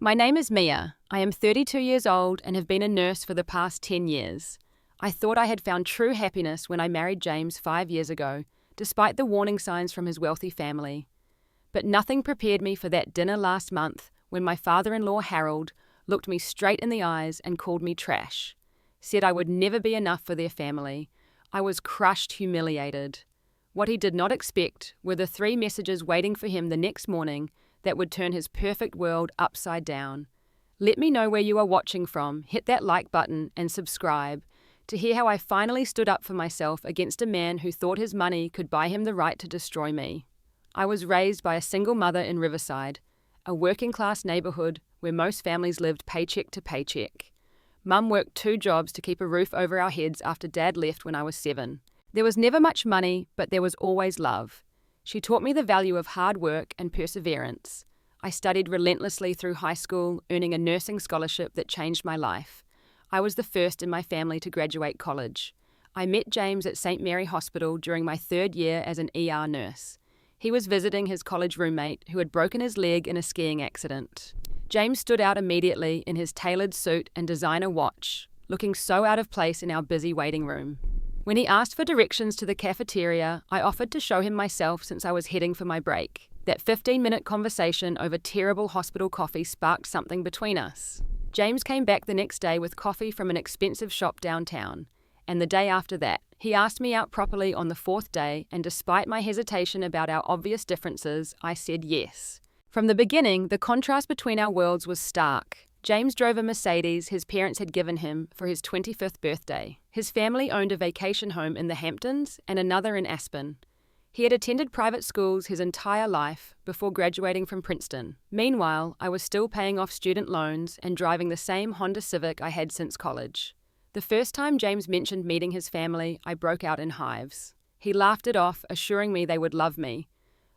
My name is Mia. I am 32 years old and have been a nurse for the past 10 years. I thought I had found true happiness when I married James 5 years ago, despite the warning signs from his wealthy family. But nothing prepared me for that dinner last month when my father-in-law Harold looked me straight in the eyes and called me trash. Said I would never be enough for their family. I was crushed, humiliated. What he did not expect were the 3 messages waiting for him the next morning that would turn his perfect world upside down. Let me know where you are watching from, hit that like button and subscribe to hear how I finally stood up for myself against a man who thought his money could buy him the right to destroy me. I was raised by a single mother in Riverside, a working-class neighborhood where most families lived paycheck to paycheck. Mum worked 2 jobs to keep a roof over our heads after Dad left when I was 7. There was never much money, but there was always love. She taught me the value of hard work and perseverance. I studied relentlessly through high school, earning a nursing scholarship that changed my life. I was the first in my family to graduate college. I met James at St. Mary Hospital during my 3rd year as an ER nurse. He was visiting his college roommate who had broken his leg in a skiing accident. James stood out immediately in his tailored suit and designer watch, looking so out of place in our busy waiting room. When he asked for directions to the cafeteria, I offered to show him myself since I was heading for my break. That 15-minute conversation over terrible hospital coffee sparked something between us. James came back the next day with coffee from an expensive shop downtown, and the day after that, he asked me out properly on the 4th day, and despite my hesitation about our obvious differences, I said yes. From the beginning, the contrast between our worlds was stark. James drove a Mercedes his parents had given him for his 25th birthday. His family owned a vacation home in the Hamptons and another in Aspen. He had attended private schools his entire life before graduating from Princeton. Meanwhile, I was still paying off student loans and driving the same Honda Civic I had since college. The first time James mentioned meeting his family, I broke out in hives. He laughed it off, assuring me they would love me.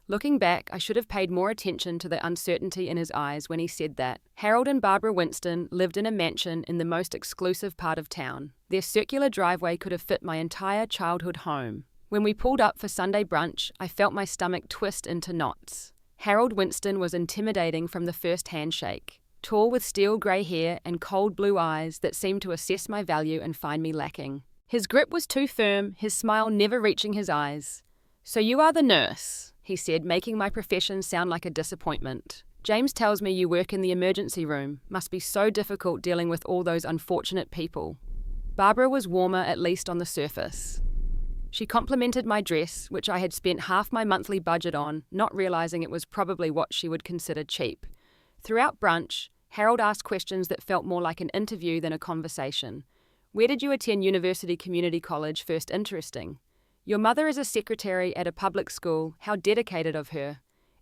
Looking back, I should have paid more attention to the uncertainty in his eyes when he said that. Harold and Barbara Winston lived in a mansion in the most exclusive part of town. Their circular driveway could have fit my entire childhood home. When we pulled up for Sunday brunch, I felt my stomach twist into knots. Harold Winston was intimidating from the first handshake. Tall with steel grey hair and cold blue eyes that seemed to assess my value and find me lacking. His grip was too firm, his smile never reaching his eyes. "So you are the nurse," he said, making my profession sound like a disappointment. "James tells me you work in the emergency room. Must be so difficult dealing with all those unfortunate people." Barbara was warmer, at least on the surface. She complimented my dress, which I had spent half my monthly budget on, not realizing it was probably what she would consider cheap. Throughout brunch, Harold asked questions that felt more like an interview than a conversation. "Where did you attend University Community College? First interesting. Your mother is a secretary at a public school. How dedicated of her."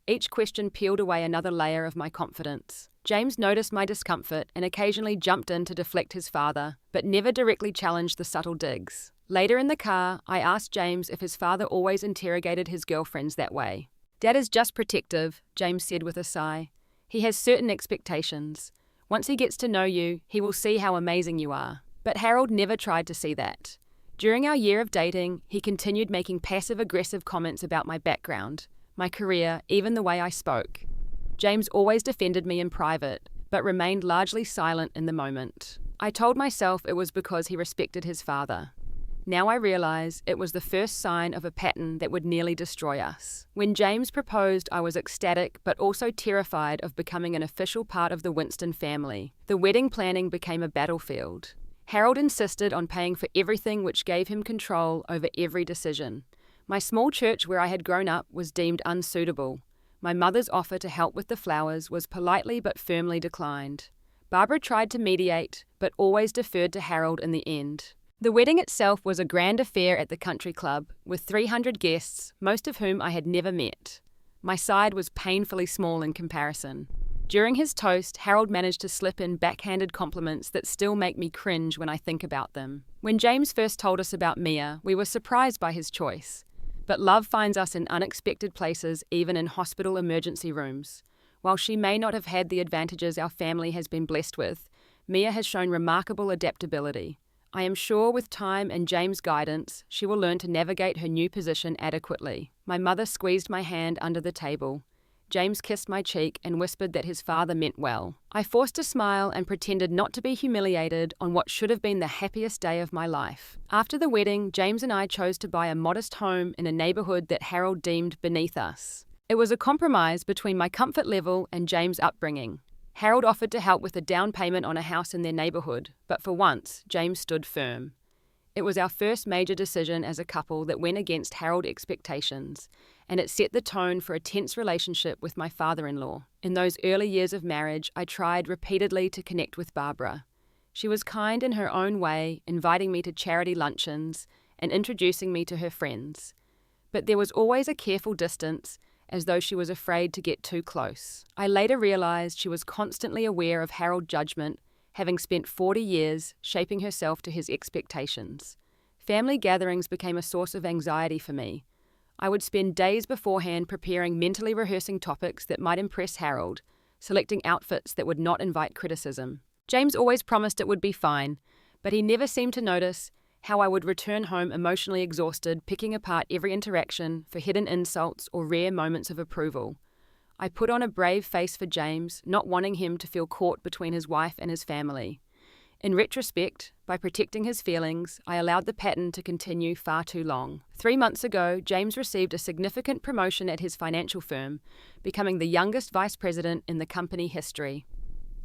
Each question peeled away another layer of my confidence. James noticed my discomfort and occasionally jumped in to deflect his father, but never directly challenged the subtle digs. Later in the car, I asked James if his father always interrogated his girlfriends that way. "Dad is just protective," James said with a sigh. "He has certain expectations. Once he gets to know you, he will see how amazing you are." But Harold never tried to see that. During our year of dating, he continued making passive-aggressive comments about my background, my career, even the way I spoke. James always defended me in private, but remained largely silent in the moment. I told myself it was because he respected his father. Now I realize it was the first sign of a pattern that would nearly destroy us. When James proposed, I was ecstatic but also terrified of becoming an official part of the Winston family. The wedding planning became a battlefield. Harold insisted on paying for everything, which gave him control over every decision. My small church where I had grown up was deemed unsuitable. My mother's offer to help with the flowers was politely but firmly declined. Barbara tried to mediate, but always deferred to Harold in the end. The wedding itself was a grand affair at the country club, with 300 guests, most of whom I had never met. My side was painfully small in comparison. During his toast, Harold managed to slip in backhanded compliments that still make me cringe when I think about them. When James first told us about Mia, we were surprised by his choice. But love finds us in unexpected places, even in hospital emergency rooms. While she may not have had the advantages our family has been blessed with, Mia has shown remarkable adaptability. I am sure with time and James' guidance, she will learn to navigate her new position adequately. My mother squeezed my hand under the table. James kissed my cheek and whispered that his father meant well. I forced a smile and pretended not to be humiliated on what should have been the happiest day of my life. After the wedding, James and I chose to buy a modest home in a neighborhood that Harold deemed beneath us. It was a compromise between my comfort level and James' upbringing. Harold offered to help with a down payment on a house in their neighborhood, but for once, James stood firm. It was our first major decision as a couple that went against Harold's expectations, and it set the tone for a tense relationship with my father-in-law. In those early years of marriage, I tried repeatedly to connect with Barbara. She was kind in her own way, inviting me to charity luncheons and introducing me to her friends. But there was always a careful distance, as though she was afraid to get too close. I later realized she was constantly aware of Harold's judgment, having spent 40 years shaping herself to his expectations. Family gatherings became a source of anxiety for me. I would spend days beforehand preparing, mentally rehearsing topics that might impress Harold, selecting outfits that would not invite criticism. James always promised it would be fine, but he never seemed to notice how I would return home emotionally exhausted, picking apart every interaction for hidden insults or rare moments of approval. I put on a brave face for James, not wanting him to feel caught between his wife and his family. In retrospect, by protecting his feelings, I allowed the pattern to continue far too long. 3 months ago, James received a significant promotion at his financial firm, becoming the youngest vice president in the company history.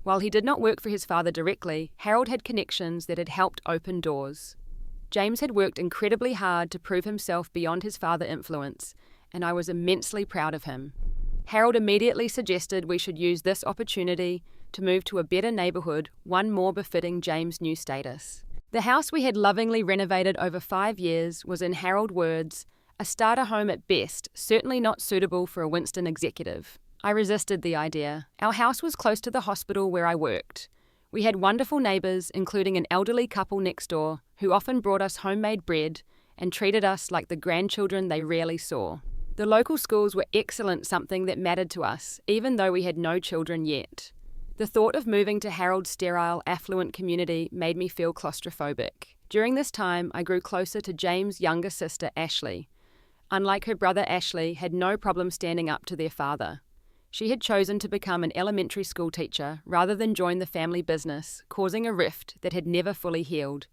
While he did not work for his father directly, Harold had connections that had helped open doors. James had worked incredibly hard to prove himself beyond his father's influence, and I was immensely proud of him. Harold immediately suggested we should use this opportunity to move to a better neighborhood, one more befitting James' new status. The house we had lovingly renovated over 5 years was, in Harold's words, a starter home at best, certainly not suitable for a Winston executive. I resisted the idea. Our house was close to the hospital where I worked. We had wonderful neighbors, including an elderly couple next door, who often brought us homemade bread and treated us like the grandchildren they rarely saw. The local schools were excellent, something that mattered to us, even though we had no children yet. The thought of moving to Harold's sterile, affluent community made me feel claustrophobic. During this time, I grew closer to James' younger sister, Ashley. Unlike her brother, Ashley had no problem standing up to their father. She had chosen to become an elementary school teacher rather than join the family business, causing a rift that had never fully healed.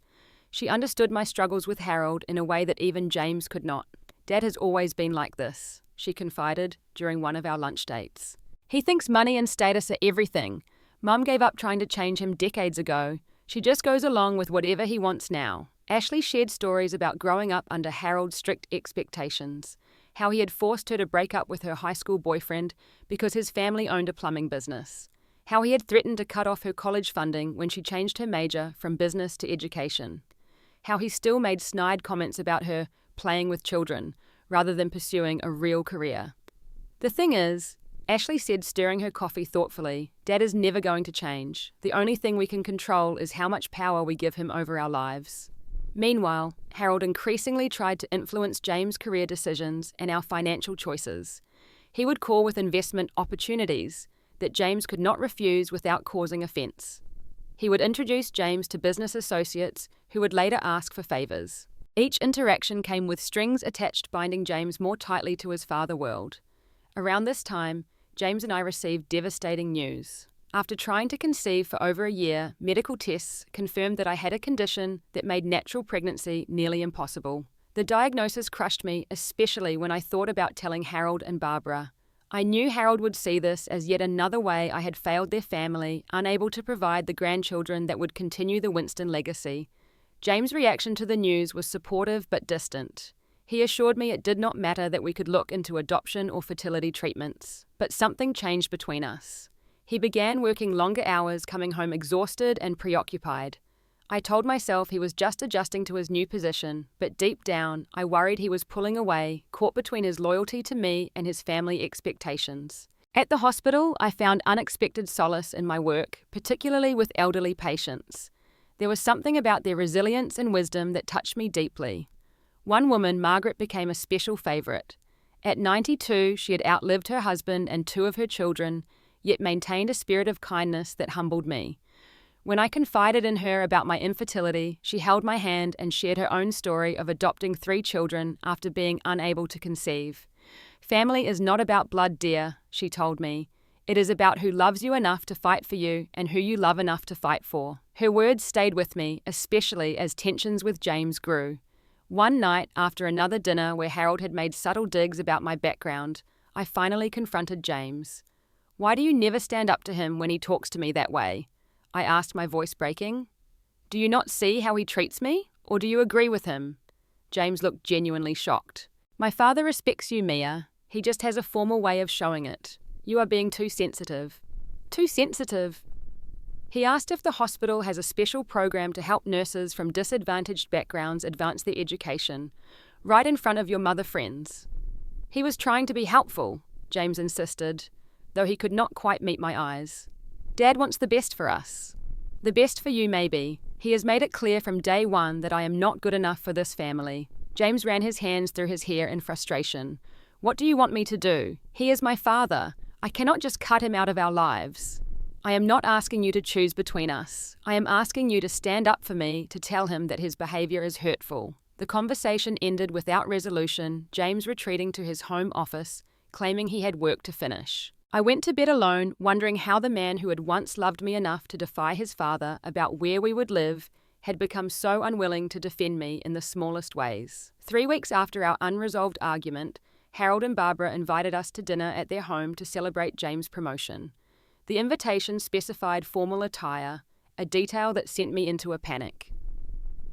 She understood my struggles with Harold in a way that even James could not. "Dad has always been like this," she confided during one of our lunch dates. "He thinks money and status are everything. Mum gave up trying to change him decades ago. She just goes along with whatever he wants now." Ashley shared stories about growing up under Harold's strict expectations, how he had forced her to break up with her high school boyfriend because his family owned a plumbing business, how he had threatened to cut off her college funding when she changed her major from business to education, how he still made snide comments about her playing with children rather than pursuing a real career. "The thing is," Ashley said, stirring her coffee thoughtfully, "Dad is never going to change. The only thing we can control is how much power we give him over our lives." Meanwhile, Harold increasingly tried to influence James' career decisions and our financial choices. He would call with investment opportunities that James could not refuse without causing offense. He would introduce James to business associates who would later ask for favors. Each interaction came with strings attached, binding James more tightly to his father world. Around this time, James and I received devastating news. After trying to conceive for over a year, medical tests confirmed that I had a condition that made natural pregnancy nearly impossible. The diagnosis crushed me, especially when I thought about telling Harold and Barbara. I knew Harold would see this as yet another way I had failed their family, unable to provide the grandchildren that would continue the Winston legacy. James' reaction to the news was supportive but distant. He assured me it did not matter that we could look into adoption or fertility treatments. But something changed between us. He began working longer hours, coming home exhausted and preoccupied. I told myself he was just adjusting to his new position, but deep down, I worried he was pulling away, caught between his loyalty to me and his family expectations. At the hospital, I found unexpected solace in my work, particularly with elderly patients. There was something about their resilience and wisdom that touched me deeply. One woman, Margaret, became a special favourite. At 92, she had outlived her husband and 2 of her children, yet maintained a spirit of kindness that humbled me. When I confided in her about my infertility, she held my hand and shared her own story of adopting 3 children after being unable to conceive. "Family is not about blood, dear," she told me. "It is about who loves you enough to fight for you and who you love enough to fight for." Her words stayed with me, especially as tensions with James grew. One night, after another dinner where Harold had made subtle digs about my background, I finally confronted James. "Why do you never stand up to him when he talks to me that way?" I asked, my voice breaking. "Do you not see how he treats me, or do you agree with him?" James looked genuinely shocked. "My father respects you, Mia. He just has a formal way of showing it. You are being too sensitive." "Too sensitive?" He asked if the hospital has a special program to help nurses from disadvantaged backgrounds advance their education, right in front of your mother friends. He was trying to be helpful, James insisted, though he could not quite meet my eyes. "Dad wants the best for us." "The best for you, maybe. He has made it clear from day one that I am not good enough for this family." James ran his hands through his hair in frustration. "What do you want me to do? He is my father. I cannot just cut him out of our lives. I am not asking you to choose between us. I am asking you to stand up for me to tell him that his behavior is hurtful." The conversation ended without resolution, James retreating to his home office, claiming he had work to finish. I went to bed alone, wondering how the man who had once loved me enough to defy his father about where we would live had become so unwilling to defend me in the smallest ways. 3 weeks after our unresolved argument, Harold and Barbara invited us to dinner at their home to celebrate James' promotion. The invitation specified formal attire, a detail that sent me into a panic.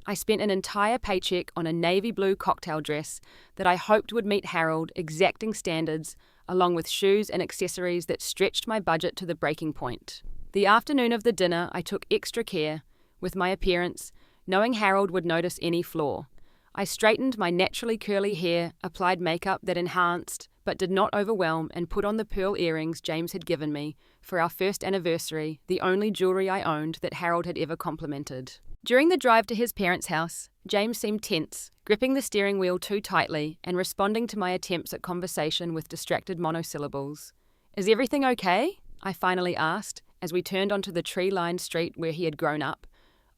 I spent an entire paycheck on a navy blue cocktail dress that I hoped would meet Harold's exacting standards, along with shoes and accessories that stretched my budget to the breaking point. The afternoon of the dinner, I took extra care with my appearance, knowing Harold would notice any flaw. I straightened my naturally curly hair, applied makeup that enhanced but did not overwhelm, and put on the pearl earrings James had given me for our first anniversary, the only jewelry I owned that Harold had ever complimented. During the drive to his parents' house, James seemed tense, gripping the steering wheel too tightly and responding to my attempts at conversation with distracted monosyllables. "Is everything okay?" I finally asked, as we turned onto the tree-lined street where he had grown up.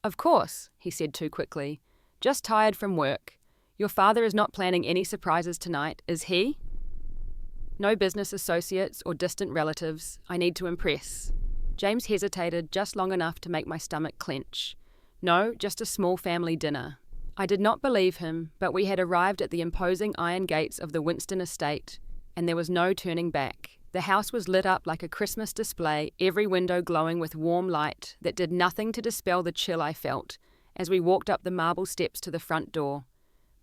"Of course," he said too quickly. "Just tired from work. Your father is not planning any surprises tonight, is he?" "No business associates or distant relatives I need to impress." James hesitated just long enough to make my stomach clench. "No, just a small family dinner." I did not believe him, but we had arrived at the imposing iron gates of the Winston estate, and there was no turning back. The house was lit up like a Christmas display, every window glowing with warm light that did nothing to dispel the chill I felt as we walked up the marble steps to the front door.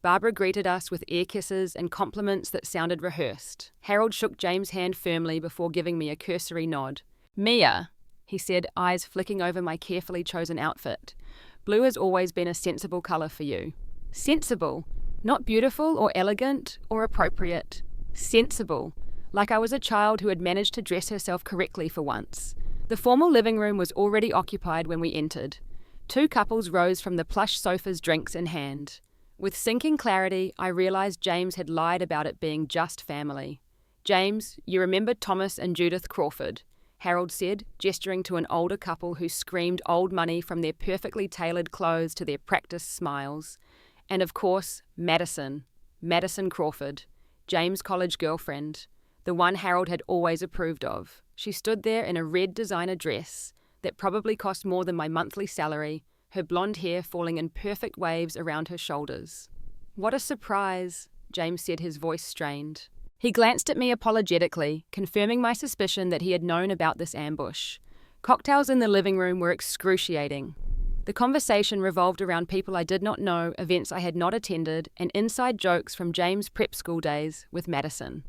Barbara greeted us with air kisses and compliments that sounded rehearsed. Harold shook James' hand firmly before giving me a cursory nod. "Mia," he said, eyes flicking over my carefully chosen outfit. "Blue has always been a sensible colour for you." Sensible. Not beautiful or elegant or appropriate. Sensible. Like I was a child who had managed to dress herself correctly for once. The formal living room was already occupied when we entered. 2 couples rose from the plush sofas, drinks in hand. With sinking clarity, I realised James had lied about it being just family. "James, you remember Thomas and Judith Crawford," Harold said, gesturing to an older couple who screamed old money from their perfectly tailored clothes to their practiced smiles. And of course, Madison Crawford, James' college girlfriend, the one Harold had always approved of. She stood there in a red designer dress that probably cost more than my monthly salary, her blonde hair falling in perfect waves around her shoulders. "What a surprise," James said, his voice strained. He glanced at me apologetically, confirming my suspicion that he had known about this ambush. Cocktails in the living room were excruciating. The conversation revolved around people I did not know, events I had not attended, and inside jokes from James' prep school days with Madison.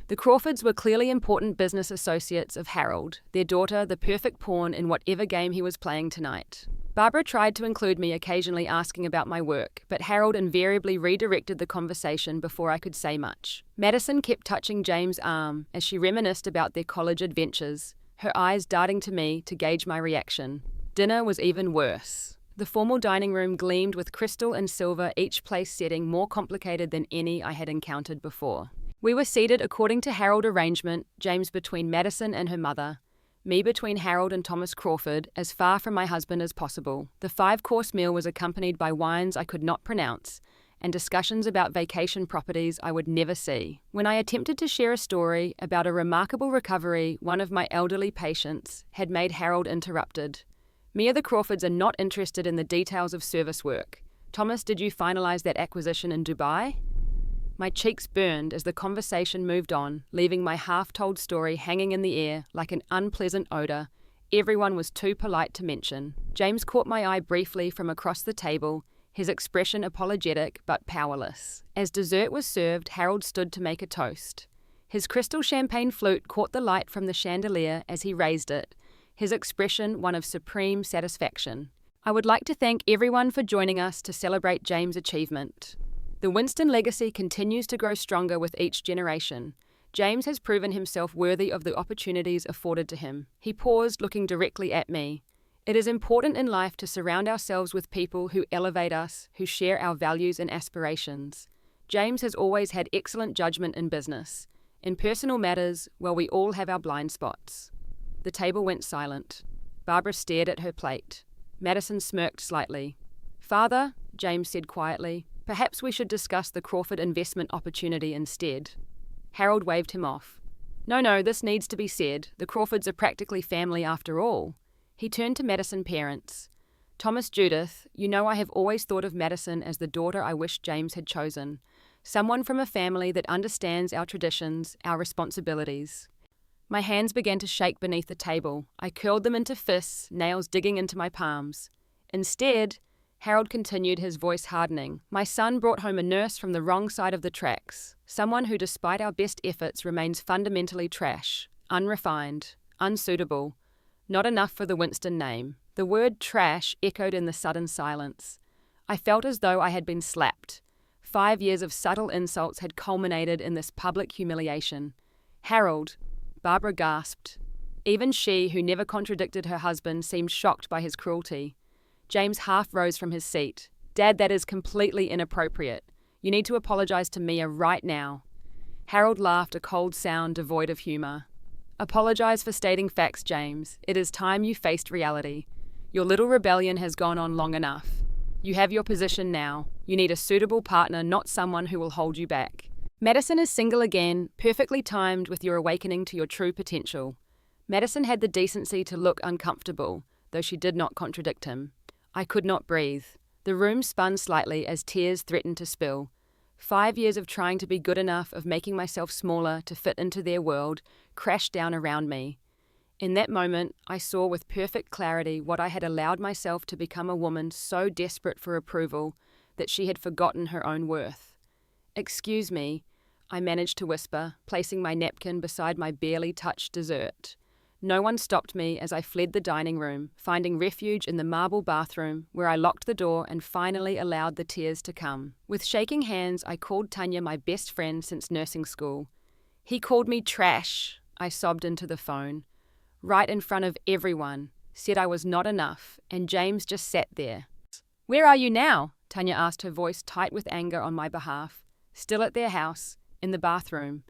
The Crawfords were clearly important business associates of Harold, their daughter the perfect pawn in whatever game he was playing tonight. Barbara tried to include me, occasionally asking about my work, but Harold invariably redirected the conversation before I could say much. Madison kept touching James' arm as she reminisced about their college adventures, her eyes darting to me to gauge my reaction. Dinner was even worse. The formal dining room gleamed with crystal and silver, each place setting more complicated than any I had encountered before. We were seated according to Harold arrangement, James between Madison and her mother, me between Harold and Thomas Crawford, as far from my husband as possible. The 5-course meal was accompanied by wines I could not pronounce, and discussions about vacation properties I would never see. When I attempted to share a story about a remarkable recovery one of my elderly patients had made, Harold interrupted. "Mia, the Crawfords are not interested in the details of service work. Thomas, did you finalize that acquisition in Dubai?" My cheeks burned as the conversation moved on, leaving my half-told story hanging in the air like an unpleasant odor everyone was too polite to mention. James caught my eye briefly from across the table, his expression apologetic but powerless. As dessert was served, Harold stood to make a toast. His crystal champagne flute caught the light from the chandelier as he raised it, his expression one of supreme satisfaction. "I would like to thank everyone for joining us to celebrate James' achievement. The Winston legacy continues to grow stronger with each generation. James has proven himself worthy of the opportunities afforded to him." He paused, looking directly at me. "It is important in life to surround ourselves with people who elevate us, who share our values and aspirations. James has always had excellent judgment in business. In personal matters, well, we all have our blind spots." The table went silent. Barbara stared at her plate. Madison smirked slightly. "Father," James said quietly, "perhaps we should discuss the Crawford investment opportunity instead." Harold waved him off. No, this needs to be said. The Crawfords are practically family after all." He turned to Madison parents. "Thomas, Judith, you know I have always thought of Madison as the daughter I wish James had chosen. Someone from a family that understands our traditions, our responsibilities." My hands began to shake beneath the table. I curled them into fists, nails digging into my palms. "Instead," Harold continued, his voice hardening, "my son brought home a nurse from the wrong side of the tracks. Someone who, despite our best efforts, remains fundamentally trash, unrefined, unsuitable. Not enough for the Winston name." The word trash echoed in the sudden silence. I felt as though I had been slapped. 5 years of subtle insults had culminated in this public humiliation. "Harold," Barbara gasped. Even she, who never contradicted her husband, seemed shocked by his cruelty. James half rose from his seat. "Dad, that is completely inappropriate. You need to apologize to Mia right now." Harold laughed, a cold sound devoid of humor. "Apologize for stating facts, James. It is time you faced reality. Your little rebellion has gone on long enough. You have your position now. You need a suitable partner, not someone who will hold you back. Madison is single again, perfectly timed with your awakening to your true potential." Madison had the decency to look uncomfortable, though she did not contradict him. I could not breathe. The room spun slightly as tears threatened to spill. 5 years of trying to be good enough, of making myself smaller to fit into their world, crashed down around me. In that moment, I saw with perfect clarity what I had allowed myself to become, a woman so desperate for approval that she had forgotten her own worth. "Excuse me," I managed to whisper, placing my napkin beside my barely touched dessert. No one stopped me as I fled the dining room, finding refuge in the marble bathroom, where I locked the door and finally allowed the tears to come. With shaking hands, I called Tanya my best friend since nursing school. "He called me trash," I sobbed into the phone. "Right in front of everyone. Said I was not enough, and James just sat there." "Where are you now?" Tanya asked, her voice tight with anger on my behalf. "Still at their house, in the bathroom."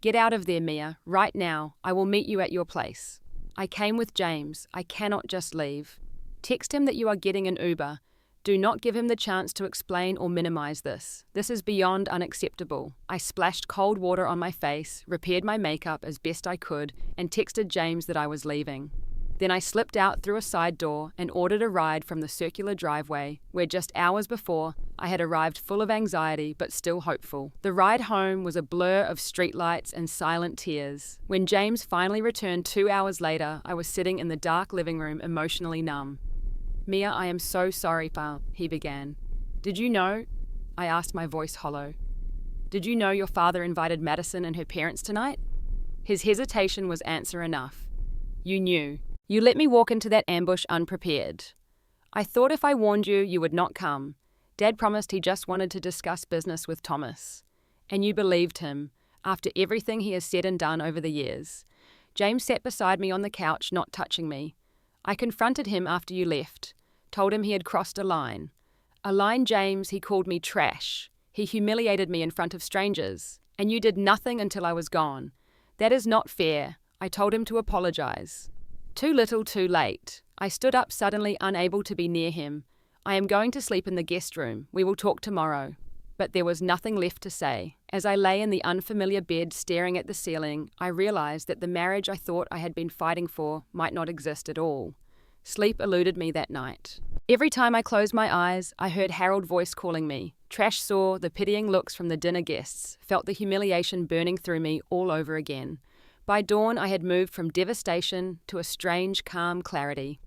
"Get out of there, Mia, right now. I will meet you at your place." "I came with James. I cannot just leave." "Text him that you are getting an Uber. Do not give him the chance to explain or minimize this. This is beyond unacceptable." I splashed cold water on my face, repaired my makeup as best I could, and texted James that I was leaving. Then I slipped out through a side door and ordered a ride from the circular driveway, where just hours before I had arrived full of anxiety but still hopeful. The ride home was a blur of streetlights and silent tears. When James finally returned 2 hours later, I was sitting in the dark living room, emotionally numb. "Mia, I am so sorry, Pa," he began. "Did you know?" I asked, my voice hollow. "Did you know your father invited Madison and her parents tonight?" His hesitation was answer enough. "You knew. You let me walk into that ambush unprepared. I thought if I warned you, you would not come. Dad promised he just wanted to discuss business with Thomas. And you believed him, after everything he has said and done over the years." James sat beside me on the couch, not touching me. "I confronted him after you left, told him he had crossed a line. A line, James, he called me trash. He humiliated me in front of strangers. And you did nothing until I was gone. That is not fair. I told him to apologize. Too little, too late. I stood up, suddenly unable to be near him. I am going to sleep in the guest room. We will talk tomorrow." but there was nothing left to say. As I lay in the unfamiliar bed staring at the ceiling, I realized that the marriage I thought I had been fighting for might not exist at all. Sleep eluded me that night. Every time I closed my eyes, I heard Harold's voice calling me. Trash saw the pitying looks from the dinner guests, felt the humiliation burning through me all over again. By dawn, I had moved from devastation to a strange, calm clarity.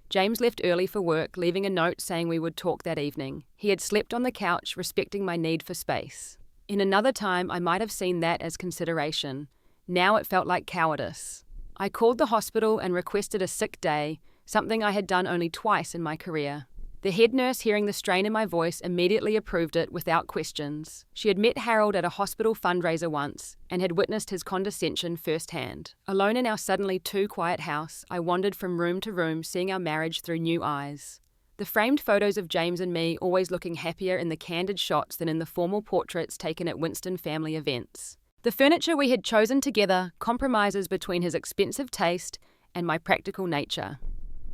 James left early for work, leaving a note saying we would talk that evening. He had slept on the couch, respecting my need for space. In another time, I might have seen that as consideration. Now it felt like cowardice. I called the hospital and requested a sick day, something I had done only twice in my career. The head nurse, hearing the strain in my voice, immediately approved it without questions. She had met Harold at a hospital fundraiser once and had witnessed his condescension firsthand. Alone in our suddenly too quiet house, I wandered from room to room, seeing our marriage through new eyes. The framed photos of James and me always looking happier in the candid shots than in the formal portraits taken at Winston family events. The furniture we had chosen together compromises between his expensive taste and my practical nature.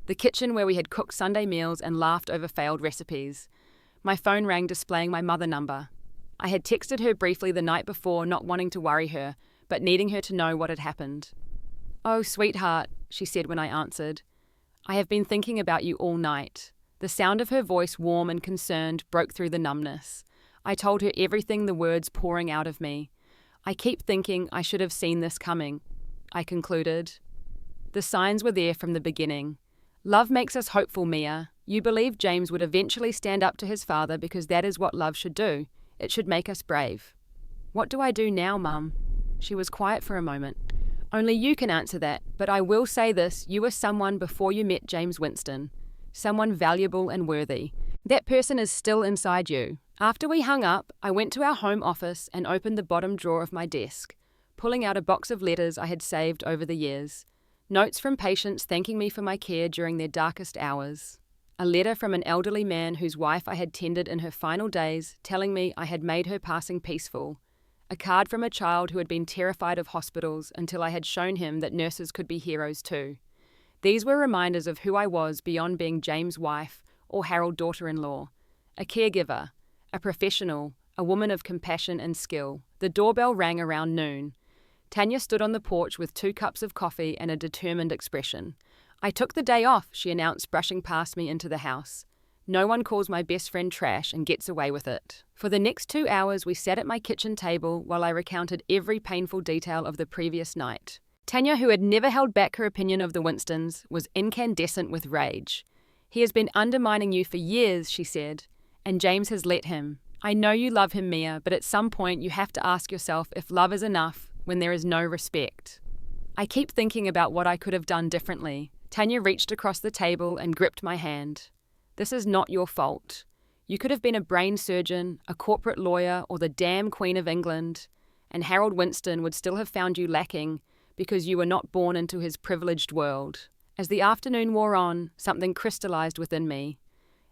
The kitchen where we had cooked Sunday meals and laughed over failed recipes. My phone rang displaying my mother number. I had texted her briefly the night before, not wanting to worry her, but needing her to know what had happened. "Oh, sweetheart," she said when I answered. "I have been thinking about you all night." The sound of her voice, warm and concerned, broke through the numbness. I told her everything, the words pouring out of me. "I keep thinking I should have seen this coming," I concluded. The signs were there from the beginning. Love makes us hopeful, Mia. You believe James would eventually stand up to his father because that is what love should do. It should make us brave. "What do I do now, Mum?" She was quiet for a moment. "Only you can answer that, but I will say this, you were someone before you met James Winston. Someone valuable and worthy. That person is still inside you." After we hung up, I went to our home office and opened the bottom drawer of my desk, pulling out a box of letters I had saved over the years. Notes from patients thanking me for my care during their darkest hours. A letter from an elderly man whose wife I had tended in her final days, telling me I had made her passing peaceful. A card from a child who had been terrified of hospitals until I had shown him that nurses could be heroes too. These were reminders of who I was beyond being James' wife or Harold daughter-in-law. A caregiver, a professional, a woman of compassion and skill. The doorbell rang around noon. Tanya stood on the porch with 2 cups of coffee and a determined expression. "I took the day off," she announced, brushing past me into the house. "No one calls my best friend trash and gets away with it." For the next 2 hours, we sat at my kitchen table while I recounted every painful detail of the previous night. Tanya, who had never held back her opinion of the Winstons, was incandescent with rage. "He has been undermining you for years," she said, "and James has let him. I know you love him, Mia, but at some point you have to ask yourself if love is enough when there is no respect." I keep thinking about what I could have done differently. Tanya reached across the table and gripped my hand. "This is not your fault. You could have been a brain surgeon, a corporate lawyer, or the damn Queen of England, and Harold Winston would still have found you lacking because you were not born into his privileged world." As the afternoon wore on, something crystallized within me.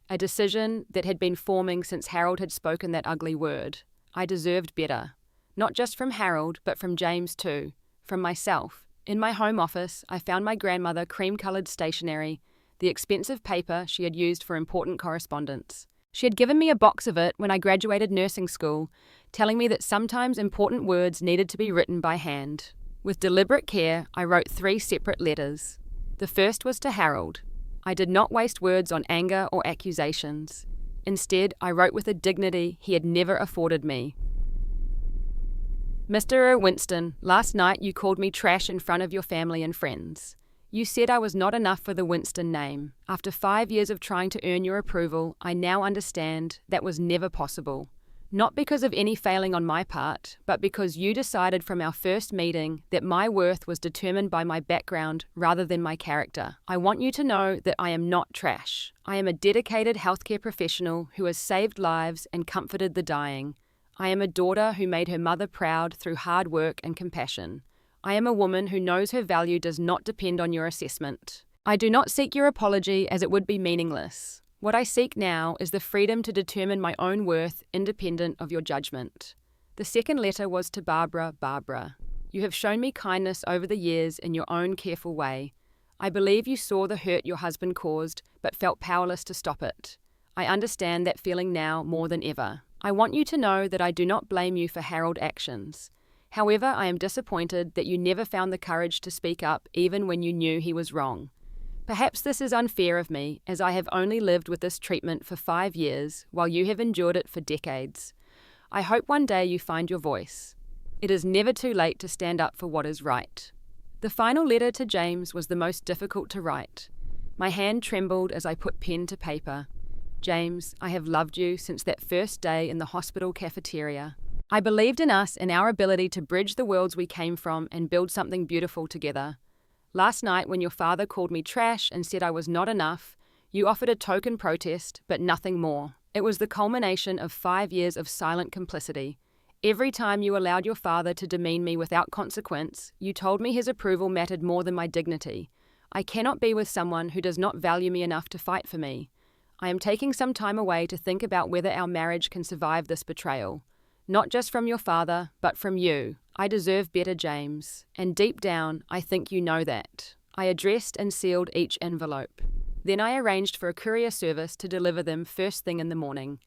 A decision that had been forming since Harold had spoken that ugly word. I deserved better. Not just from Harold, but from James too. From myself. In my home office, I found my grandmother cream-coloured stationery, the expensive paper she had used for important correspondence. She had given me a box of it when I graduated nursing school, telling me that sometimes important words needed to be written by hand. With deliberate care, I wrote 3 separate letters. The first was to Harold. I did not waste words on anger or accusations. Instead, I wrote with a dignity he had never afforded me. "Mr. Winston, last night you called me trash in front of your family and friends. You said I was not enough for the Winston name. After 5 years of trying to earn your approval, I now understand that was never possible. Not because of any failing on my part, but because you decided from our first meeting that my worth was determined by my background rather than my character. I want you to know that I am not trash. I am a dedicated healthcare professional who has saved lives and comforted the dying. I am a daughter who made her mother proud through hard work and compassion. I am a woman who knows her value does not depend on your assessment. I do not seek your apology, as it would be meaningless. What I seek now is the freedom to determine my own worth independent of your judgment." The second letter was to Barbara. "Barbara, you have shown me kindness over the years in your own careful way. I believe you saw the hurt your husband caused, but felt powerless to stop it. I understand that feeling now more than ever. I want you to know that I do not blame you for Harold's actions. However, I am disappointed that you never found the courage to speak up even when you knew he was wrong. Perhaps this is unfair of me, as I have only lived with this treatment for 5 years, while you have endured it for decades. I hope one day you find your voice. It is never too late to stand up for what is right. The final letter to James was the most difficult to write. My hand trembled as I put pen to paper. James, I have loved you since that first day in the hospital cafeteria. I believed in us and our ability to bridge the worlds we came from and build something beautiful together. Last night, when your father called me trash and said I was not enough, you offered a token protest, but nothing more. It was the culmination of 5 years of silent complicity. Every time you allowed your father to demean me without consequence, you told me his approval mattered more than my dignity. I cannot be with someone who does not value me enough to fight for me. I am taking some time away to think about whether our marriage can survive this betrayal. Not just from your father, but from you. I deserve better, James. And deep down, I think you know that. I addressed and sealed each envelope. Then I arranged for a courier service to deliver them first thing in the morning.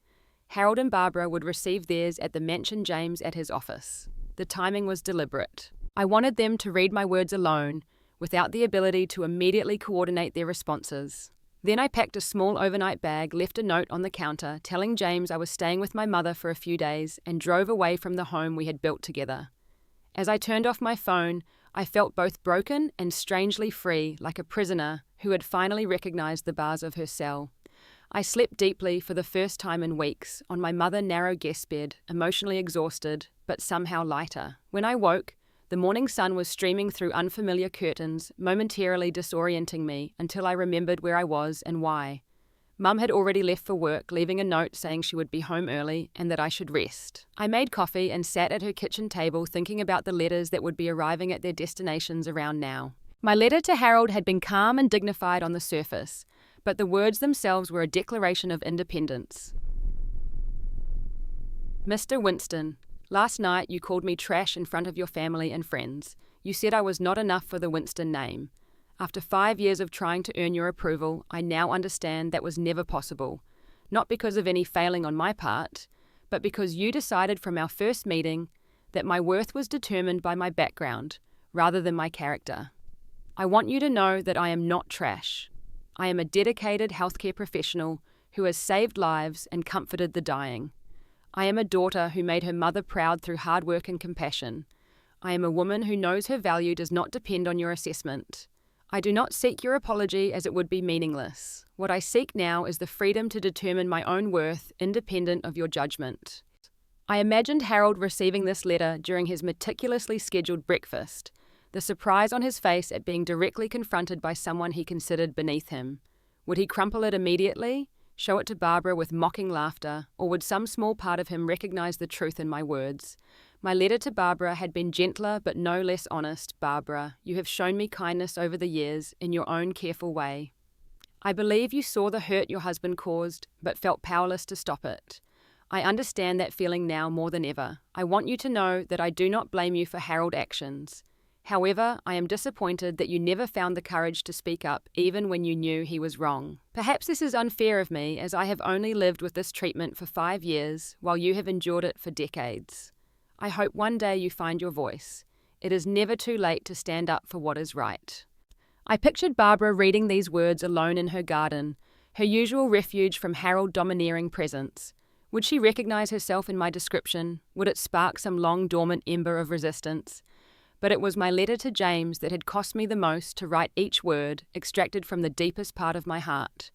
Harold and Barbara would receive theirs at the Mansion James at his office. The timing was deliberate. I wanted them to read my words alone, without the ability to immediately coordinate their responses. Then I packed a small overnight bag, left a note on the counter telling James I was staying with my mother for a few days, and drove away from the home we had built together. As I turned off my phone, I felt both broken and strangely free, like a prisoner who had finally recognized the bars of her cell. I slept deeply for the first time in weeks, on my narrow guest bed, emotionally exhausted, but somehow lighter. When I woke, the morning sun was streaming through unfamiliar curtains, momentarily disorienting me until I remembered where I was and why. Mum had already left for work, leaving a note saying she would be home early and that I should rest. I made coffee and sat at her kitchen table thinking about the letters that would be arriving at their destinations around now. My letter to Harold had been calm and dignified on the surface, but the words themselves were a declaration of independence. Mr. Winston, last night you called me trash in front of your family and friends. You said I was not enough for the Winston name. After 5 years of trying to earn your approval, I now understand that was never possible. Not because of any failing on my part, but because you decided from our first meeting that my worth was determined by my background, rather than my character. I want you to know that I am not trash. I am a dedicated healthcare professional who has saved lives and comforted the dying. I am a daughter who made her mother proud through hard work and compassion. I am a woman who knows her value does not depend on your assessment. I do not seek your apology, as it would be meaningless. What I seek now is the freedom to determine my own worth, independent of your judgment. I imagined Harold receiving this letter during his meticulously scheduled breakfast, the surprise on his face at being directly confronted by someone he considered beneath him. Would he crumple it immediately, show it to Barbara with mocking laughter, or would some small part of him recognize the truth in my words? My letter to Barbara had been gentler but no less honest. Barbara, you have shown me kindness over the years in your own careful way. I believe you saw the hurt your husband caused, but felt powerless to stop it. I understand that feeling now more than ever. I want you to know that I do not blame you for Harold's actions. However, I am disappointed that you never found the courage to speak up, even when you knew he was wrong. Perhaps this is unfair of me, as I have only lived with this treatment for 5 years, while you have endured it for decades. I hope one day you find your voice. It is never too late to stand up for what is right. I pictured Barbara reading these words alone in her garden, her usual refuge from Harold's domineering presence. Would she recognize herself in my description? Would it spark some long-dormant ember of resistance? But it was my letter to James that had cost me the most to write each word, extracted from the deepest part of my heart.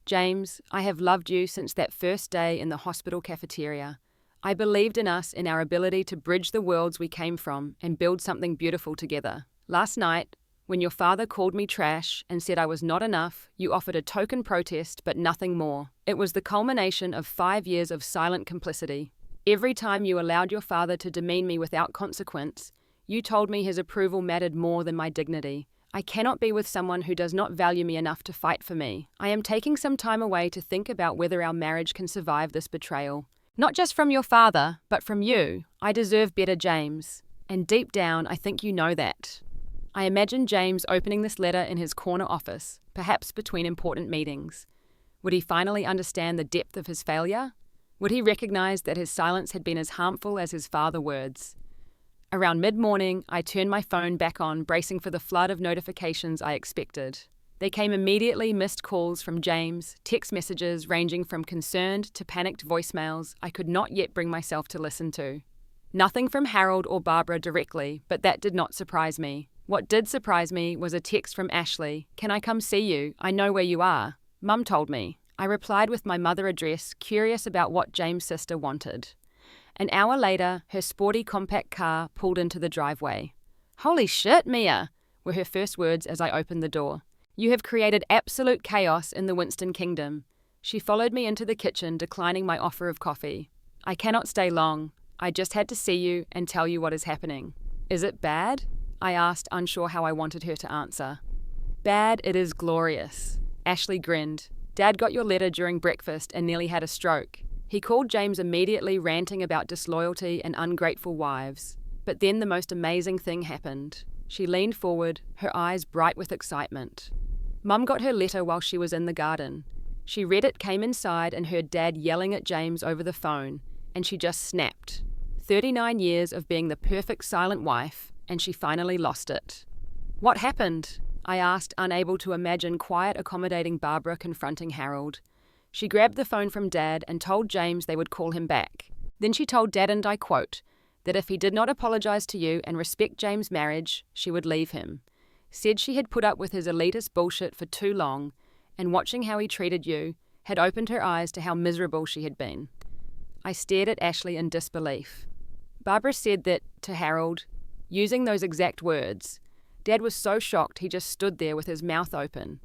James, I have loved you since that first day in the hospital cafeteria. I believed in us, in our ability to bridge the worlds we came from and build something beautiful together. Last night, when your father called me trash and said I was not enough, you offered a token protest, but nothing more. It was the culmination of 5 years of silent complicity. Every time you allowed your father to demean me without consequence, you told me his approval mattered more than my dignity. I cannot be with someone who does not value me enough to fight for me. I am taking some time away to think about whether our marriage can survive this betrayal. Not just from your father, but from you. I deserve better, James. And deep down, I think you know that. I imagine James opening this letter in his corner office, perhaps between important meetings. Would he finally understand the depth of his failure? Would he recognize that his silence had been as harmful as his father's words? Around mid-morning, I turned my phone back on, bracing for the flood of notifications I expected. They came immediately: missed calls from James, text messages ranging from concerned to panicked voicemails I could not yet bring myself to listen to. Nothing from Harold or Barbara directly, but that did not surprise me. What did surprise me was a text from Ashley. "Can I come see you? I know where you are. Mum told me." I replied with my mother address, curious about what James' sister wanted. An hour later, her sporty compact car pulled into the driveway. "Holy shit, Mia," were her first words as I opened the door. "You have created absolute chaos in the Winston kingdom." She followed me into the kitchen, declining my offer of coffee. "I cannot stay long. I just had to see you and tell you what is happening." "Is it bad?" I asked, unsure how I wanted her to answer. "Bad, it is glorious." Ashley grinned. "Dad got your letter during breakfast and nearly had a stroke. He called James immediately, ranting about disloyalty and ungrateful wives. But then the most amazing thing happened." She leaned forward, her eyes bright with excitement. "Mum got her letter while she was in the garden. She read it, came inside, and heard Dad yelling at James over the phone, and she just snapped. 39 years of being the perfect silent wife, and she finally lost it." "What happened?" I asked, unable to imagine quiet, accommodating Barbara confronting Harold. She grabbed the phone from Dad and told James they would call him back. Then she told Dad, and I quote, that if he did not apologize to you and respect James' marriage, she would leave him. Said she had put up with his elitist bullshit for too long, and watching how he treated you had opened her eyes to how miserable she had been. I stared at Ashley in disbelief. Barbara said that, to Harold, using those exact words. Dad was so shocked he just stood there with his mouth open.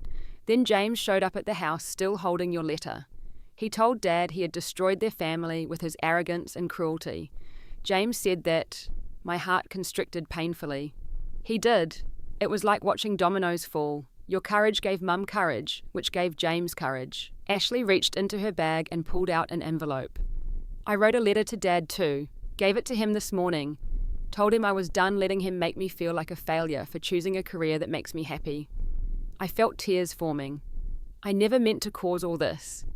Then James showed up at the house still holding your letter. He told Dad he had destroyed their family with his arrogance and cruelty. James said that. My heart constricted painfully. He did. It was like watching dominoes fall. Your courage gave Mum courage, which gave James courage. Ashley reached into her bag and pulled out an envelope. "I wrote a letter to Dad too. Gave it to him this morning. Told him I was done letting him make me feel like a failure for choosing a career that makes me happy." I felt tears forming. "I never meant to cause all this."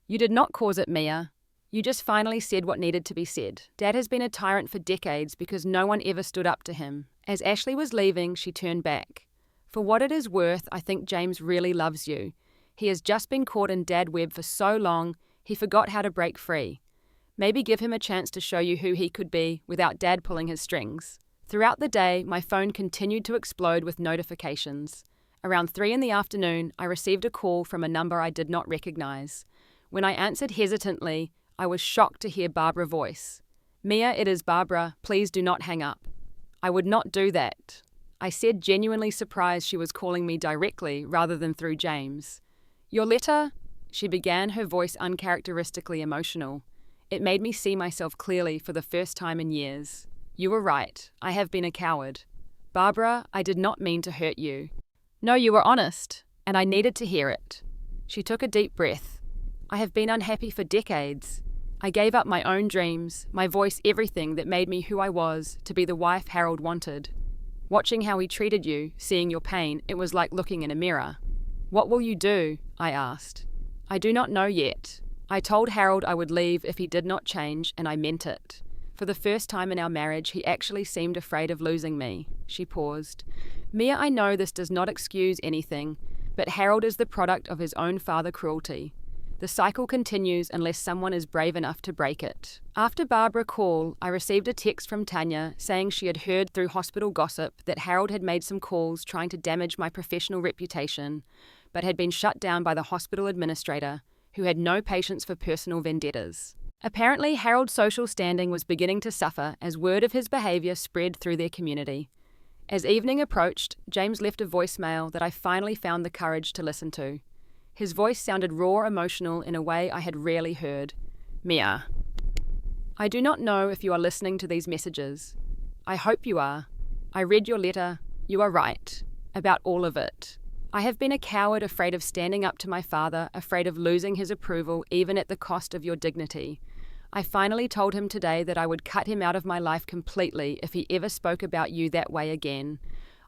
"You did not cause it, Mia. You just finally said what needed to be said. Dad has been a tyrant for decades because no one ever stood up to him." As Ashley was leaving, she turned back. "For what it is worth, I think James really loves you. He has just been caught in dad web for so long, he forgot how to break free. Maybe give him a chance to show you who he could be without Dad pulling his strings." Throughout the day, my phone continued to explode with notifications. Around 3 in the afternoon, I received a call from a number I did not recognize. When I answered hesitantly, I was shocked to hear Barbara's voice. "Mia, it is Barbara. Please do not hang up." "I would not do that." I said, genuinely surprised she was calling me directly rather than through James. "Your letter?" She began, her voice uncharacteristically emotional. It made me see myself clearly for the first time in years. "You were right. I have been a coward. Barbara, I did not mean to hurt you." "No, you were honest, and I needed to hear it." She took a deep breath. "I have been unhappy for decades. I gave up my own dreams, my voice, everything that made me who I was, to be the wife Harold wanted. Watching how he treated you, seeing your pain, it was like looking in a mirror." "What will you do?" I asked. "I do not know yet. I told Harold I would leave if he did not change, and I meant it. For the first time in our marriage, he actually seemed afraid of losing me." She paused. "Mia, I know this does not excuse anything, but Harold is the product of his own father cruelty. The cycle continues unless someone is brave enough to break it." After Barbara's call, I received a text from Tanya saying she had heard through hospital gossip that Harold had made some calls trying to damage my professional reputation, but had been shut down by the hospital administrator, who had no patience for personal vendettas. Apparently, Harold's social standing was beginning to suffer as word of his behaviour spread through their community. As evening approached, James left a voicemail that I finally found the courage to listen to. His voice sounded raw, emotional in a way I had rarely heard. "Mia, I do not know if you are listening to these messages. I hope you are. I read your letter. You are right. About all of it. I have been a coward, afraid of standing up to my father, afraid of losing his approval, even at the cost of your dignity. I finally told him today that I would cut him out of my life completely if he ever spoke about you that way again.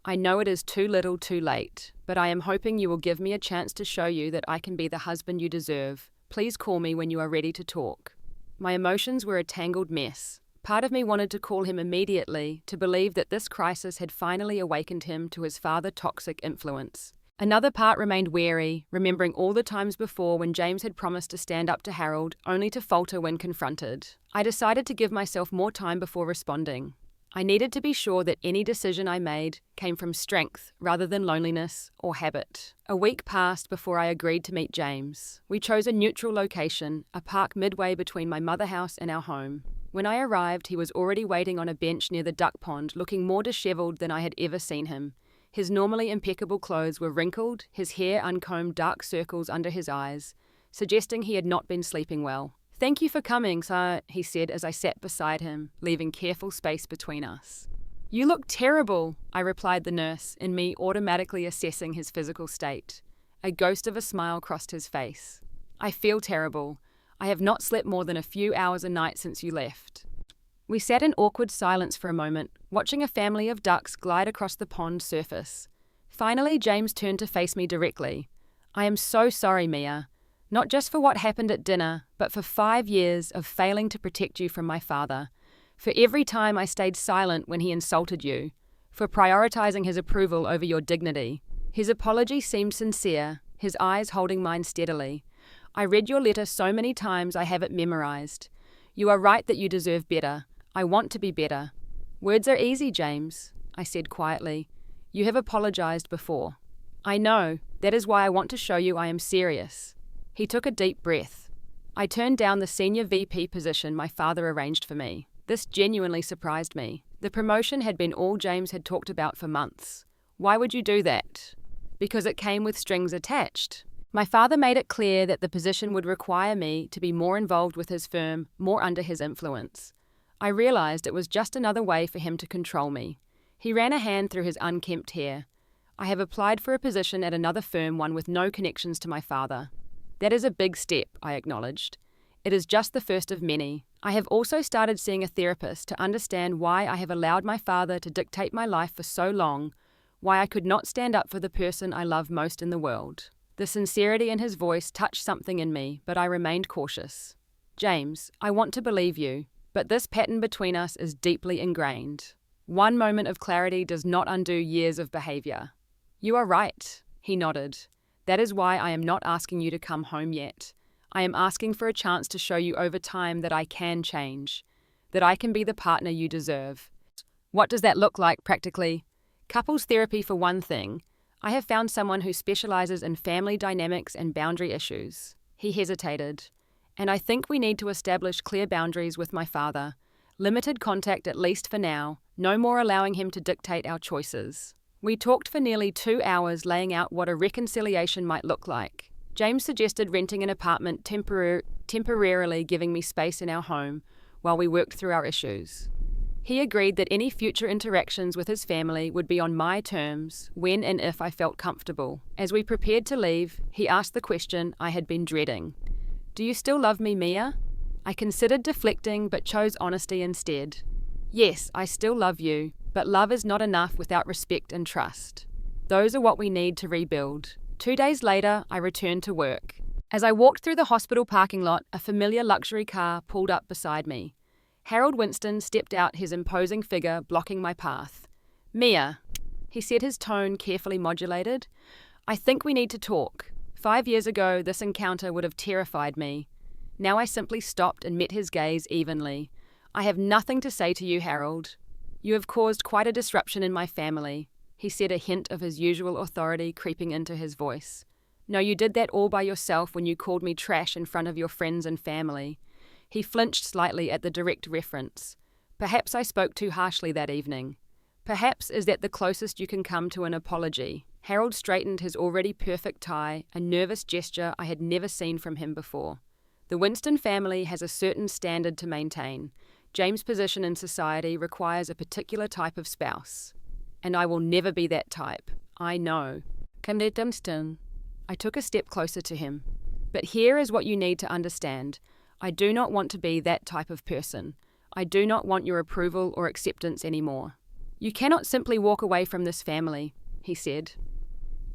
I know it is too little too late, but I am hoping you will give me a chance to show you that I can be the husband you deserve. Please call me when you are ready to talk." My emotions were a tangled mess. Part of me wanted to call him immediately to believe that this crisis had finally awakened him to his father's toxic influence. Another part remained wary, remembering all the times before when James had promised to stand up to Harold, only to falter when confronted. I decided to give myself more time before responding. I needed to be sure that any decision I made came from strength rather than loneliness or habit. A week passed before I agreed to meet James. We chose a neutral location, a park midway between my mother house and our home. When I arrived, he was already waiting on a bench near the duck pond, looking more disheveled than I had ever seen him. His normally impeccable clothes were wrinkled, his hair uncombed, dark circles under his eyes, suggesting he had not been sleeping well. "Thank you for coming, sir," he said as I sat beside him, leaving careful space between us. "You look terrible," I replied the nurse, in me automatically assessing his physical state. A ghost of a smile crossed his face. "I feel terrible. I have not slept more than a few hours a night since you left." We sat in awkward silence for a moment, watching a family of ducks glide across the pond surface. Finally, James turned to face me directly. "I am so sorry, Mia. Not just for what happened at dinner, but for 5 years of failing to protect you from my father. For every time I stayed silent when he insulted you. For prioritizing his approval over your dignity." His apology seemed sincere, his eyes holding mine steadily. "I read your letter so many times I have it memorized. You are right that you deserve better. I want to be better." "Words are easy, James," I said quietly. "You have apologized before." "I know. That is why I want to show you I am serious." He took a deep breath. I turned down the senior VP position my father arranged for me. This genuinely surprised me. The promotion had been all James had talked about for months. "Why would you do that?" "Because it came with strings attached." My father made it clear that the position would require me to be more involved with his firm, more under his influence. I realized it was just another way for him to control me. He ran a hand through his unkempt hair. "I have applied for a position at another firm, one with no connections to my father." "That is a big step," I acknowledged. "It is just the first of many. I have also started seeing a therapist to understand why I have allowed my father to dictate my life for so long, why I could not stand up for the person I love most in the world." The sincerity in his voice touched something in me, but I remained cautious. "James, I want to believe you, but this pattern between us is deeply ingrained. One moment of clarity does not undo years of behavior." "You are right," he nodded. "That is why I am not asking you to come home yet. I am asking for a chance to show you over time that I can change, that I can be the partner you deserve." "What does that look like practically?" "Couples therapy for one thing. I have found someone who specializes in family dynamics and boundary issues." He hesitated. "And I think we need to establish clear boundaries with my father. Limited contact at least for now, no more allowing him to dictate our choices." We talked for nearly 2 hours, laying out what a reconciliation might look like. James suggested renting an apartment temporarily, giving me space in our home while we worked through our issues. He agreed that any future interactions with his family would be on my terms, when and if I felt comfortable. As we prepared to leave, he asked the question I had been dreading. "Do you still love me, Mia?" I considered deflecting, but chose honesty instead. "Yes, I still love you, but love is not enough without respect and trust. Those are what we need to rebuild." 2 days later, I returned to work. As I walked through the hospital parking lot, a familiar luxury car pulled up beside me. Harold Winston stepped out, his imposing figure blocking my path. "Mia," he said, his tone carefully modulated, "I think we need to talk. 5 years ago, this encounter would have terrified me. Now I simply stopped and met his gaze evenly. "I have nothing to say to you, Harold. You have caused quite a disruption in my family," he said, a hint of his usual authority creeping into his voice. "No, you did that all by yourself when you called me trash in front of your friends and family." He flinched slightly at the direct reference. "Perhaps I spoke too harshly that evening. Perhaps is that the closest you can come to an apology." Harold straightened his already perfect tie, a nervous gesture I had never seen from him before. "The Winston family has a certain standard to maintain. James' position in society requires a particular type of spouse. And I will never be that type. I know." Winston. I took a step closer to him. "But here is what you need to understand. I do not want to be that type of person. I do not want your approval or acceptance anymore. You cannot simply walk away from this family," he said.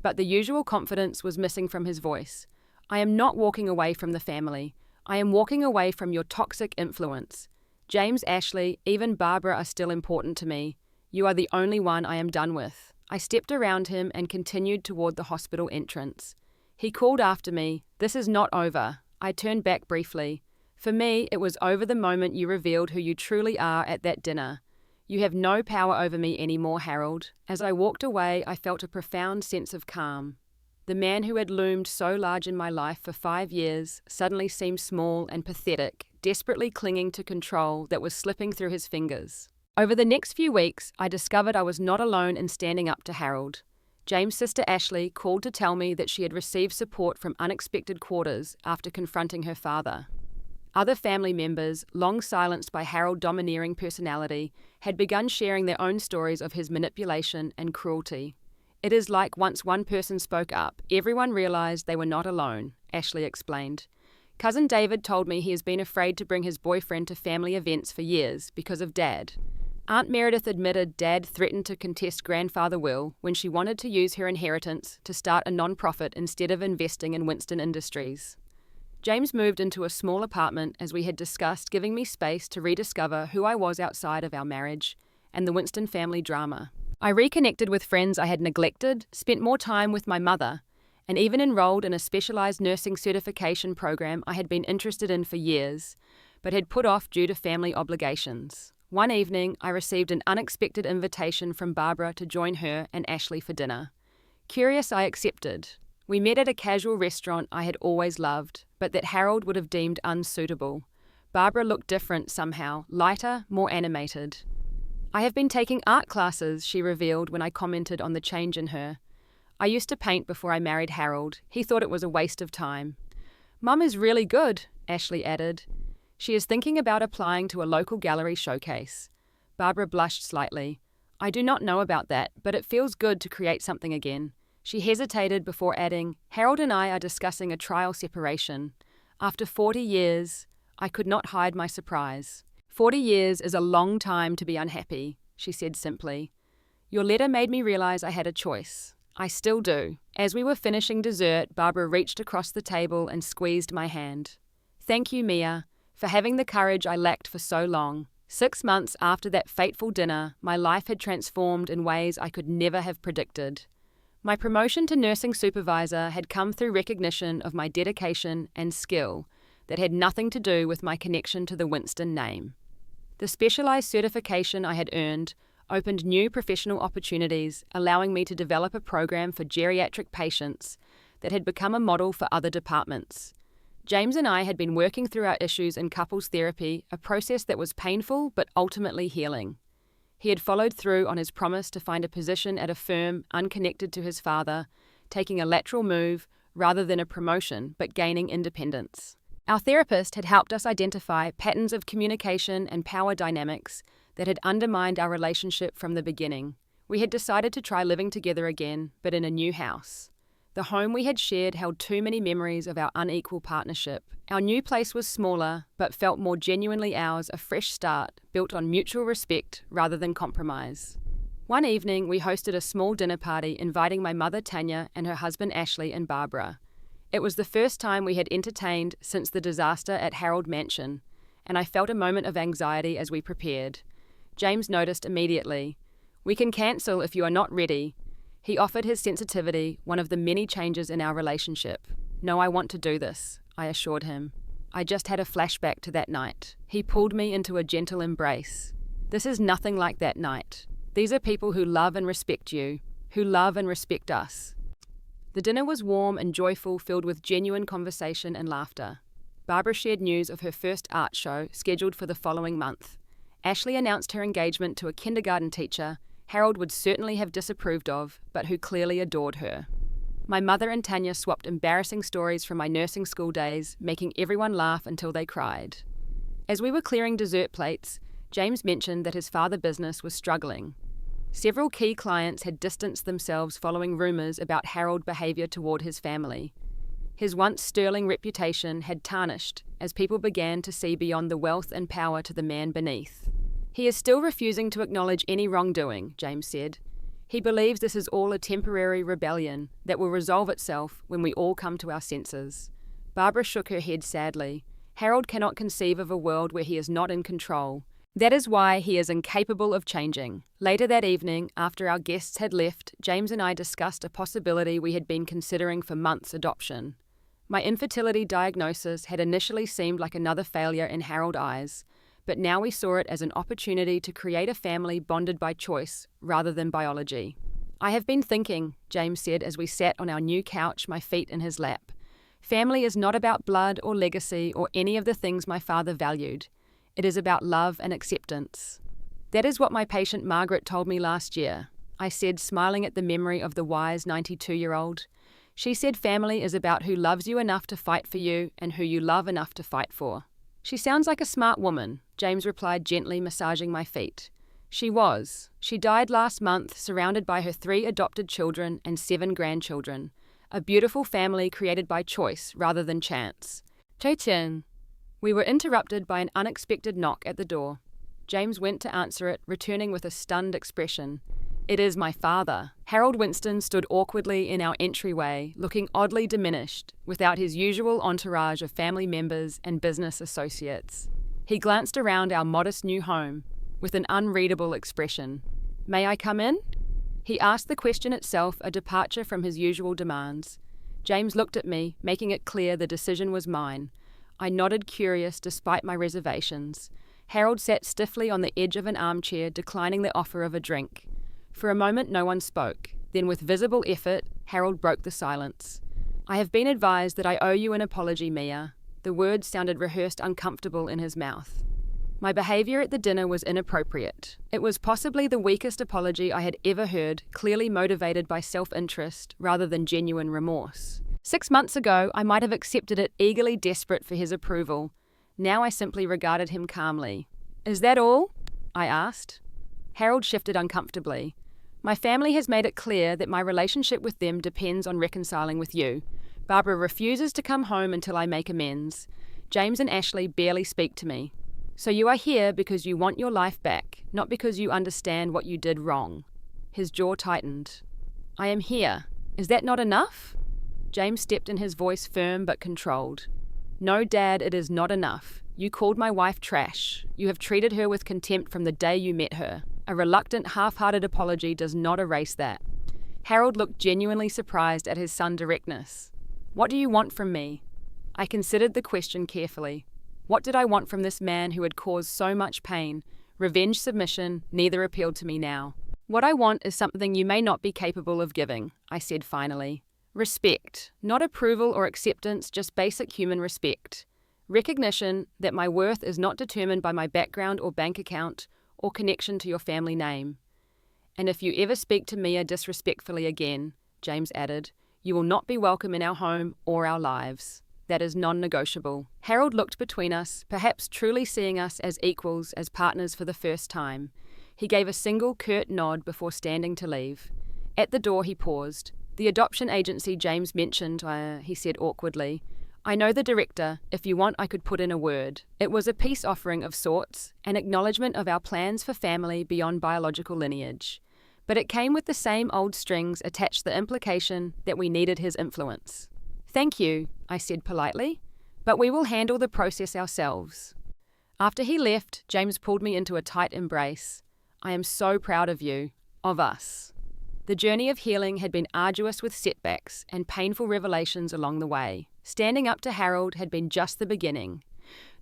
But the usual confidence was missing from his voice. "I am not walking away from the family. I am walking away from your toxic influence. James, Ashley, even Barbara are still important to me. You are the only one I am done with. I stepped around him and continued toward the hospital entrance. He called after me, "This is not over." I turned back briefly. For me, it was over the moment you revealed who you truly are at that dinner. You have no power over me anymore, Harold. As I walked away, I felt a profound sense of calm. The man who had loomed so large in my life for 5 years suddenly seemed small and pathetic, desperately clinging to control that was slipping through his fingers. Over the next few weeks, I discovered I was not alone in standing up to Harold. James' sister Ashley called to tell me that she had received support from unexpected quarters after confronting her father. Other family members, long silenced by Harold's domineering personality, had begun sharing their own stories of his manipulation and cruelty. It is like once one person spoke up, everyone realized they were not alone, Ashley explained. Cousin David told me he has been afraid to bring his boyfriend to family events for years because of Dad. Aunt Meredith admitted Dad threatened to contest grandfather Will when she wanted to use her inheritance to start a non-profit instead of investing in Winston Industries. James moved into a small apartment as we had discussed, giving me space to rediscover who I was outside of our marriage and the Winston family drama. I reconnected with friends I had neglected, spent more time with my mother, and even enrolled in a specialized nursing certification program I had been interested in for years, but had put off due to family obligations. One evening, I received an unexpected invitation from Barbara to join her and Ashley for dinner. Curious, I accepted. We met at a casual restaurant I had always loved, but that Harold would have deemed unsuitable. Barbara looked different somehow, lighter, more animated. "I have been taking art classes," she revealed when I commented on the change in her. "I used to paint before I married Harold. He thought it was a waste of time." "Mum is really good," Ashley added. "She is thinking about applying to a local gallery showcase." Barbara blushed slightly. "I do not know about that, but it feels good to create something again." She hesitated before adding, "Harold and I are discussing a trial separation. After 40 years, I could not hide my surprise." 40 years is a long time to be unhappy, she said simply. "Your letter made me realize I had a choice. I still do." As we were finishing dessert, Barbara reached across the table and squeezed my hand. "Thank you, Mia, for having the courage I lacked for so long. 6 months after that fateful dinner, my life had transformed in ways I could never have predicted. My promotion to nursing supervisor had come through recognition of my dedication and skill that had nothing to do with my connection to the Winston name. The specialized certification I had earned opened new professional opportunities, allowing me to develop a program for geriatric patients that had become a model for other departments. James and I had been working through our issues in couples therapy, a process that was painful but ultimately healing. He had followed through on his promise to find a position at a firm unconnected to his father, taking a lateral move rather than a promotion, but gaining independence. Our therapist had helped us identify patterns of communication and power dynamics that had undermined our relationship from the beginning. We had decided to try living together again, but in a new house. The home we had shared held too many memories of our unequal partnership. Our new place was smaller, but felt more genuinely ours, a fresh start, built on mutual respect rather than compromise. One evening, we hosted a small dinner party inviting my mother Tanya and her husband Ashley and Barbara. It was the first time we had entertained since the disaster at Harold Mansion, and I felt a moment of anxiety as we prepared. James noticed immediately. "We can cancel if you are not ready." He offered his sensitivity, one of the many changes in our relationship. "No, I want to do this," I assured him. I just had a flashback to that night. He pulled me into a gentle embrace. "This is nothing like that night. These are people who love and respect you, who love and respect us." The dinner was warm and joyful, filled with genuine conversation and laughter. Barbara shared news of her first art show, scheduled for the following month. Ashley announced her engagement to a kindergarten teacher Harold would certainly have disapproved of, but who clearly adored her. My mother and Tanya swapped embarrassing stories from my nursing school days, making everyone laugh until they cried. As we were clearing dessert plates, James mentioned that his father's business was struggling. Several key clients had distanced themselves following rumors about Harold's behavior toward his family. His once sterling reputation had tarnished as people began to see beyond the wealth and power to the man beneath. "He is still refusing to acknowledge any wrongdoing," James said. "He believes this is all a temporary rebellion that will resolve itself when we all come to our senses." Barbara shook her head sadly. Harold cannot conceive of a world where he is not in control. That is why he is incapable of changing. Later that evening, after our guests had left, James and I discussed a possibility we had been considering for months: adoption. My infertility diagnosis had initially seemed like another failure in Harold's eyes, but now we saw it as an opportunity to create a family bonded by choice rather than biology. "I have been thinking," James said as we sat on our new couch, my feet in his lap. "Family is not about blood or legacy or any of the things my father valued. It is about love and acceptance." "That is what my patient Margaret told me last year," I said, smiling at the memory of the wise 92-year-old. "She said family is about who loves you enough to fight for you and who you love enough to fight for." "She sounds like a smart woman," James replied, gently massaging my feet. "She was. She died last month, surrounded by her 3 adopted children and 7 grandchildren. A beautiful family created by choice rather than chance." "Choi-chen." We were interrupted by an unexpected knock at the door. James went to answer it, returning with a stunned expression. "It is my father." Harold Winston stood awkwardly in our entryway, looking oddly diminished, without his usual entourage of family members and business associates. He glanced around our modest new home with an unreadable expression. "May I come in?" He asked the question itself, a departure from his usual demands. James looked at me, making it clear the decision was mine. I nodded, curious despite my reservations. Harold sat stiffly on the edge of an armchair, declining the offer of a drink. For a moment no one spoke. Then with visible effort, Harold broke the silence. "I have been advised that I owe you an apology, Mia." The words sounded rehearsed, uncomfortable in his mouth. My behaviour at the dinner was inappropriate. It was possibly the weakest apology I had ever heard, clearly motivated by self-interest rather than genuine remorse. 6 months ago, I might have accepted it, eagerly desperate for his approval. Now I simply regarded him calmly. "Is that all?" I asked. Harold shifted uncomfortably. "My family has made it clear that my relationship with them depends on reconciling with you. Barbara refuses to come home until I make amends. James and Ashley barely speak to me. So you are here because you want your life back, not because you understand what you did wrong." His jaw tightened. "I am here. Is that not enough?" James stepped in, his voice firm but controlled. "No, Dad, it is not enough. You called my wife trash. You have treated her with contempt from the day you met her. A reluctant, half-hearted apology does not erase that." Harold looked genuinely surprised at his son's directness. "What do you want from me?" I considered the question carefully. What did I want from this man who had caused so much pain? Revenge, submission, neither appealed to me now. "What I want is something you may not be capable of giving," I said finally. "Respect. Not approval or acceptance, just basic human respect. Recognition that my worth is not determined by my background or bank account or connection to your family name. And if you ever speak to Mia disrespectfully again," James added, "you will not be welcome in our home or our lives. That is non-negotiable." Harold looked between us, perhaps truly seeing us as equals, as partners for the first time. He gave a single curt nod before standing to leave. At the door he paused. "The adoption agency James mentioned," he said awkwardly. "I know the director. If you want, I could put in a word." It was a peace offering of sorts, an acknowledgement of our plans for family beyond biological lineage. But it came with the same old strings attached, the implication that we needed his influence. "Thank you," I said politely, "but we will handle the process ourselves." After he left, James pulled me into a tight embrace. "I am so proud of you, of us." The journey of healing had been arduous, with setbacks and painful revelations along the way. Standing up to Harold had been just the beginning.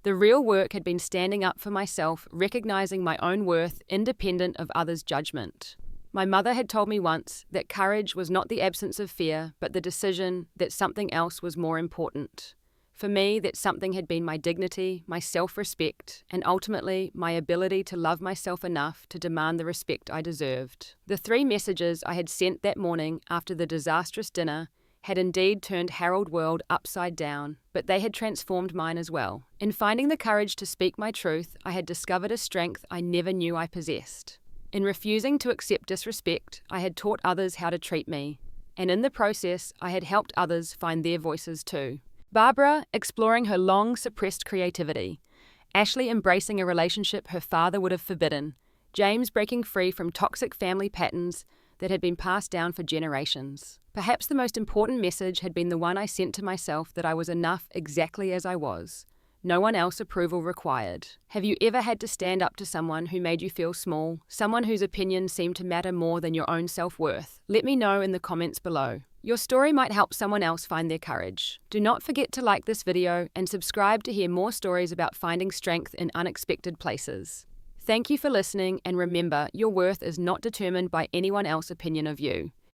The real work had been standing up for myself, recognizing my own worth independent of others' judgment. My mother had told me once that courage was not the absence of fear, but the decision that something else was more important. For me, that something had been my dignity, my self-respect, and ultimately my ability to love myself enough to demand the respect I deserved. The 3 messages I had sent that morning after the disastrous dinner had indeed turned Harold's world upside down, but they had transformed mine as well. In finding the courage to speak my truth, I had discovered a strength I never knew I possessed. In refusing to accept disrespect, I had taught others how to treat me, and in the process, I had helped others find their voices too. Barbara exploring her long-suppressed creativity, Ashley embracing a relationship her father would have forbidden, James breaking free from toxic family patterns that had been passed down for generations. Perhaps the most important message had been the one I sent to myself, that I was enough exactly as I was. No one else approval required. Have you ever had to stand up to someone who made you feel small? Someone whose opinion seemed to matter more than your own self-worth? Let me know in the comments below. Your story might help someone else find their courage. Do not forget to like this video and subscribe to hear more stories about finding strength in unexpected places. Thank you for listening, and remember, your worth is not determined by anyone else's opinion of you.